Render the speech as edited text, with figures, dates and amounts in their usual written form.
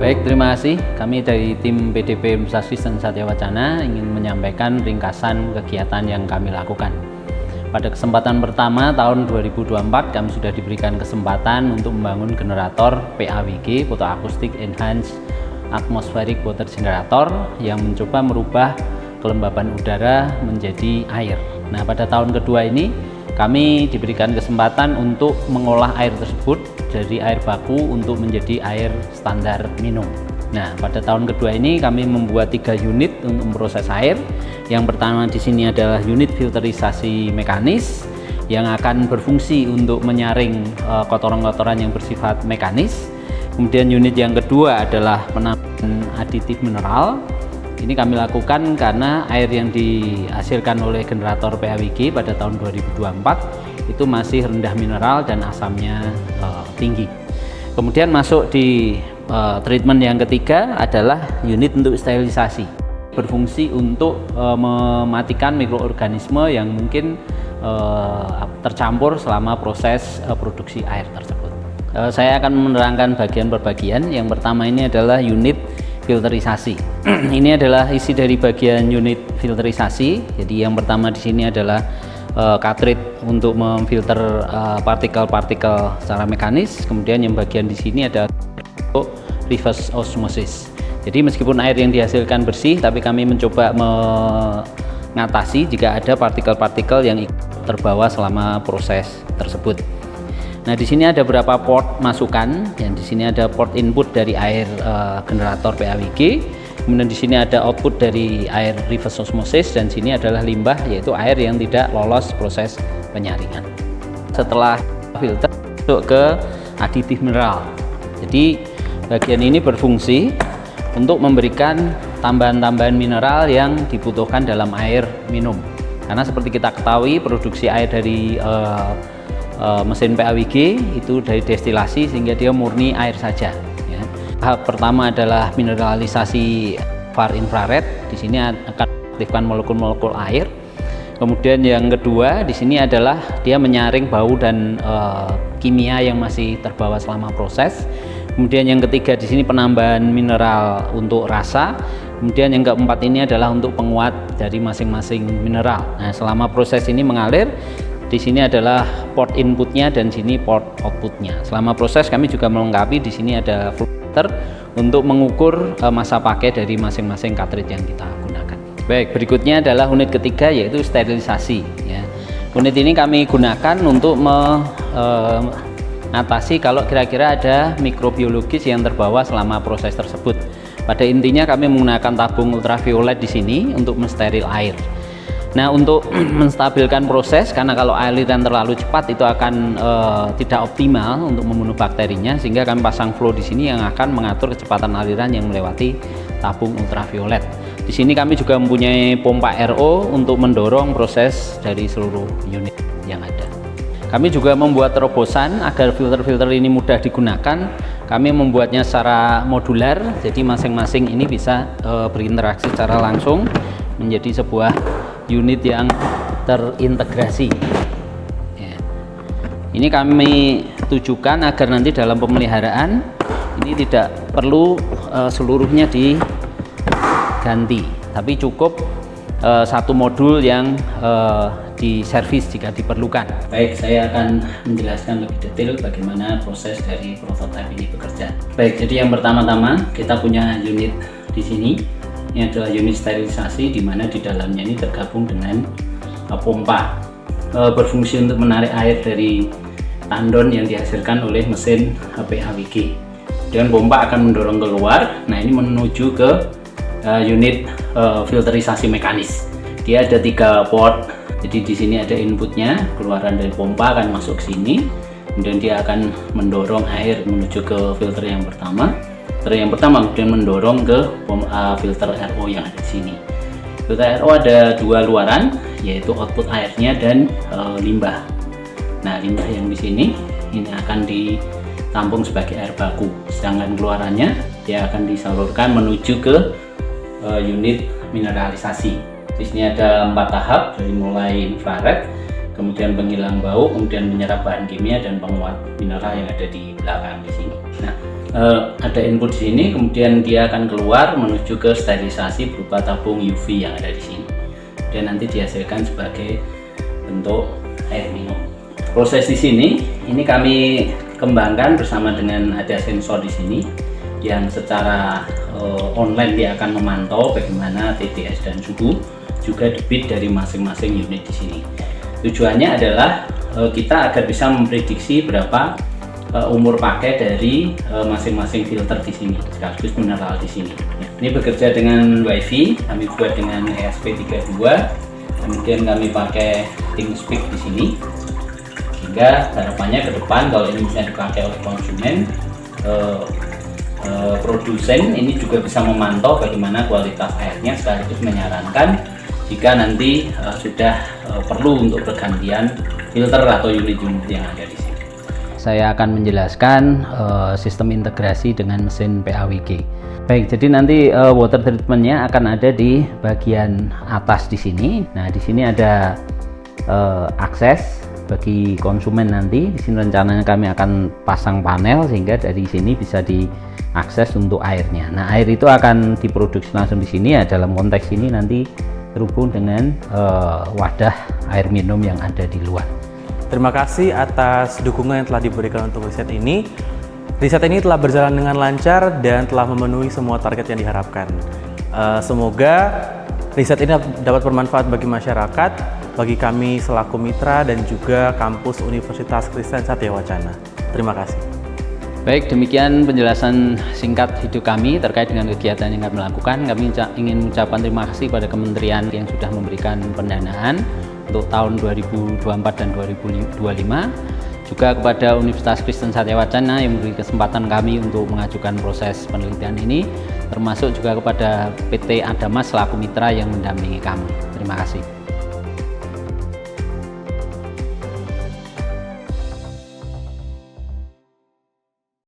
Baik, terima kasih. Kami dari tim PDP Musasisten Satya Wacana ingin menyampaikan ringkasan kegiatan yang kami lakukan. Pada kesempatan pertama tahun 2024 kami sudah diberikan kesempatan untuk membangun generator PAWG (Photoacoustic Enhanced Atmospheric Water Generator) yang mencoba merubah kelembaban udara menjadi air. Nah, pada tahun kedua ini kami diberikan kesempatan untuk mengolah air tersebut dari air baku untuk menjadi air standar minum. Nah, pada tahun kedua ini kami membuat 3 unit untuk memproses air. Yang pertama di sini adalah unit filterisasi mekanis yang akan berfungsi untuk menyaring kotoran-kotoran yang bersifat mekanis. Kemudian unit yang kedua adalah penambahan aditif mineral. Ini kami lakukan karena air yang dihasilkan oleh generator PAWG pada tahun 2024 itu masih rendah mineral dan asamnya tinggi. Kemudian masuk di treatment yang ketiga adalah unit untuk sterilisasi. Berfungsi untuk mematikan mikroorganisme yang mungkin tercampur selama proses produksi air tersebut. Saya akan menerangkan bagian per bagian. Yang pertama ini adalah unit filterisasi. Ini adalah isi dari bagian unit filterisasi. Jadi yang pertama di sini adalah cartridge untuk memfilter partikel-partikel secara mekanis. Kemudian yang bagian di sini adalah untuk reverse osmosis. Jadi meskipun air yang dihasilkan bersih, tapi kami mencoba mengatasi jika ada partikel-partikel yang terbawa selama proses tersebut. Nah, di sini ada beberapa port masukan, yang di sini ada port input dari air generator PAWG, kemudian di sini ada output dari air reverse osmosis, dan sini adalah limbah, yaitu air yang tidak lolos proses penyaringan. Setelah filter masuk ke aditif mineral. Jadi bagian ini berfungsi untuk memberikan tambahan-tambahan mineral yang dibutuhkan dalam air minum. Karena seperti kita ketahui, produksi air dari mesin PAWG itu dari destilasi sehingga dia murni air saja. Ya. Tahap pertama adalah mineralisasi far infrared. Di sini akan aktifkan molekul-molekul air. Kemudian yang kedua di sini adalah dia menyaring bau dan kimia yang masih terbawa selama proses. Kemudian yang ketiga di sini penambahan mineral untuk rasa. Kemudian yang keempat ini adalah untuk penguat dari masing-masing mineral. Nah, selama proses ini mengalir, di sini adalah port inputnya dan sini port outputnya. Selama proses kami juga melengkapi, di sini ada filter untuk mengukur masa pakai dari masing-masing cartridge yang kita gunakan. Baik, berikutnya adalah unit ketiga, yaitu sterilisasi. Ya. Unit ini kami gunakan untuk mengatasi kalau kira-kira ada mikrobiologis yang terbawa selama proses tersebut. Pada intinya kami menggunakan tabung ultraviolet di sini untuk mensteril air. Nah, untuk menstabilkan proses, karena kalau aliran terlalu cepat itu akan tidak optimal untuk membunuh bakterinya, sehingga kami pasang flow di sini yang akan mengatur kecepatan aliran yang melewati tabung ultraviolet. Di sini kami juga mempunyai pompa RO untuk mendorong proses dari seluruh unit yang ada. Kami juga membuat terobosan agar filter-filter ini mudah digunakan. Kami membuatnya secara modular, jadi masing-masing ini bisa berinteraksi secara langsung menjadi sebuah unit yang terintegrasi. Ya. Ini kami tujukan agar nanti dalam pemeliharaan ini tidak perlu seluruhnya diganti, tapi cukup satu modul yang diservis jika diperlukan. Baik, saya akan menjelaskan lebih detail bagaimana proses dari prototipe ini bekerja. Baik, jadi yang pertama-tama kita punya unit di sini. Ini adalah unit sterilisasi, di mana di dalamnya ini tergabung dengan pompa, berfungsi untuk menarik air dari tandon yang dihasilkan oleh mesin PAWG. Dan pompa akan mendorong keluar. Nah, ini menuju ke unit filterisasi mekanis. Dia ada 3 port. Jadi di sini ada inputnya, keluaran dari pompa akan masuk ke sini. Kemudian dia akan mendorong air menuju ke filter yang pertama. Kemudian mendorong ke filter RO yang ada di sini. Filter RO ada 2 luaran, yaitu output airnya dan limbah. Nah, limbah yang di sini ini akan ditampung sebagai air baku, sedangkan keluarannya dia akan disalurkan menuju ke unit mineralisasi. Di sini ada 4 tahap, dari mulai infrared, kemudian penghilang bau, kemudian penyerap bahan kimia dan penguat mineral yang ada di belakang di sini. Nah, ada input di sini, kemudian dia akan keluar menuju ke sterilisasi berupa tabung UV yang ada di sini. Dan nanti dihasilkan sebagai bentuk air minum. Proses di sini ini kami kembangkan bersama dengan ada sensor di sini yang secara online dia akan memantau bagaimana TDS dan suhu, juga debit dari masing-masing unit di sini. Tujuannya adalah kita agar bisa memprediksi berapa umur pakai dari masing-masing filter di sini, sekaligus mineral di sini. Ini bekerja dengan WiFi, kami buat dengan ESP32, kemudian kami pakai ThinkSpeak di sini, sehingga harapannya ke depan kalau ini bisa dipakai oleh konsumen, produsen ini juga bisa memantau bagaimana kualitas airnya, sekaligus menyarankan jika nanti sudah perlu untuk pergantian filter atau unit-unit yang ada di sini. Saya akan menjelaskan sistem integrasi dengan mesin PAWG. Baik, jadi nanti water treatmentnya akan ada di bagian atas di sini. Nah, di sini ada akses bagi konsumen nanti. Di sini rencananya kami akan pasang panel sehingga dari sini bisa diakses untuk airnya. Nah, air itu akan diproduksi langsung di sini ya. Dalam konteks ini nanti terhubung dengan wadah air minum yang ada di luar. Terima kasih atas dukungan yang telah diberikan untuk riset ini. Riset ini telah berjalan dengan lancar dan telah memenuhi semua target yang diharapkan. Semoga riset ini dapat bermanfaat bagi masyarakat, bagi kami selaku mitra dan juga kampus Universitas Kristen Satya Wacana. Terima kasih. Baik, demikian penjelasan singkat hidup kami terkait dengan kegiatan yang kami lakukan. Kami ingin mengucapkan terima kasih pada kementerian yang sudah memberikan pendanaan untuk tahun 2024 dan 2025. Juga kepada Universitas Kristen Satya Wacana yang memberi kesempatan kami untuk mengajukan proses penelitian ini, termasuk juga kepada PT Adamas selaku mitra yang mendampingi kami. Terima kasih.